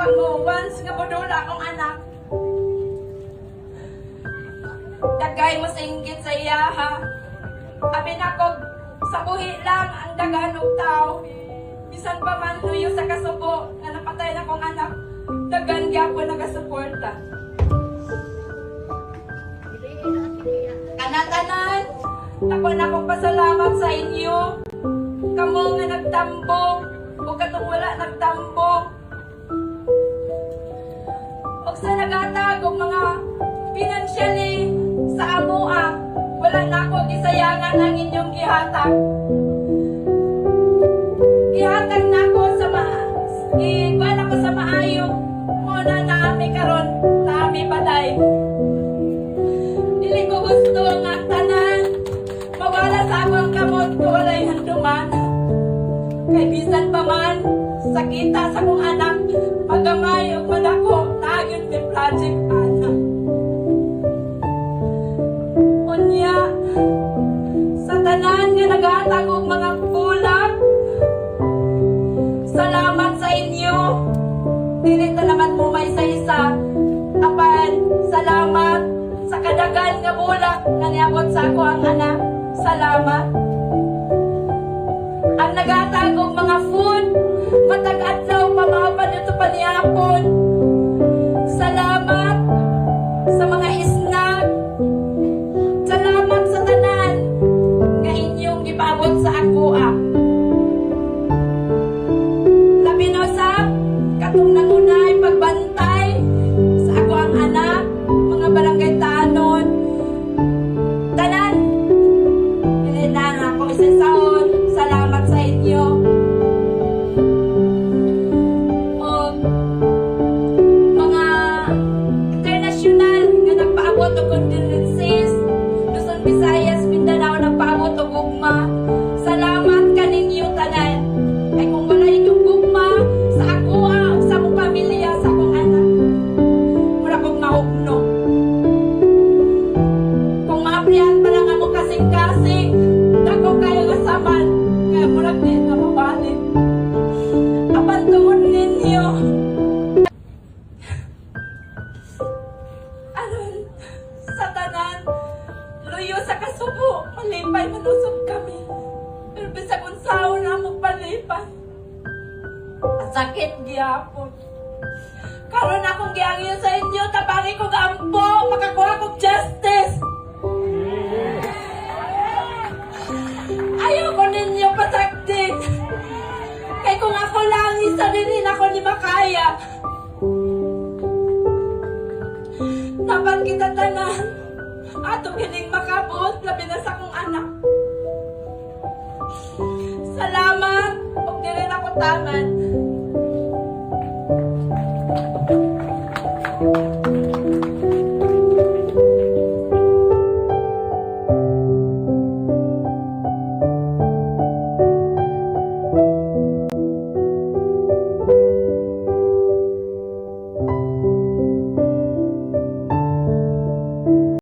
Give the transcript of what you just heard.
Amo, once nga budula akong anak. Dagay mo sa inggit sa iya, ha? Abi na ko, sa buhi lang ang daganong tao. Bisan pa man luyo sa kasubo, nga napatay na kong anak, dagan gyapon nagasuporta. Kanatanan, ako na akong pasalamat sa inyo. Kamo nga nagtambong, o katong wala nagtambong. O sa nagatag og mga financially sa amoa, wala na ako gisayangan ang inyong gihatag. Gihatag na ako sa iguan ako sa maayo. Muna na ami karon, na ami balay. Dili ko gusto nga tanan mawala sa akong kamot ko walay handuman. Kay bisan pa man sakita sa kong anak, pagamay o madako nagyon mi project anak. Unya sa tanan nga naghatag og mga bulag, salamat sa inyo. Dili ta naman mo may isa-isa. Apan salamat sa kadagan nga bulag nga niabot sa ako ang anak. Salamat. Ang naghatag og mga food, matag adlaw pa mga panuto pa niyapon. Salamat sa mga snack. Salamat sa tanan nga inyong gipaabot sa ako. Labi na usab katong nangunay pagbantay sa ako ang anak, mga barangay tanon. Tanan, hindi na ako isasaon. Salamat sa inyo. O mga international nga nagpaabot og condolences, Luzon, Visayas, Mindanao nagpaabot og gugma. Salamat kaninyo tanan. Kay kung wala inyong gugma sa ako o sa akong pamilya, sa akong anak, mura kong mahugno. Kung maaprihan pa lang amo kasing-kasing, dako kayo kasaman, kaya mura din na mabalik. Abantuon ninyo. Aron, sa tanan, luyo sa kasubo, malipay manusog kami. Pero bisag unsaon na mo palipay. Ang sakit gihapon. Karon akong giangyo sa inyo, tabangi ko gampo, makakuha kong justice. Ayaw ko ninyo pasaktin. Kay kung ako lang, isa rin ako ni makaya. Tapan kita tanan. Atong hiling makabuot, labi na sa kong anak. Salamat. Huwag din rin ako taman.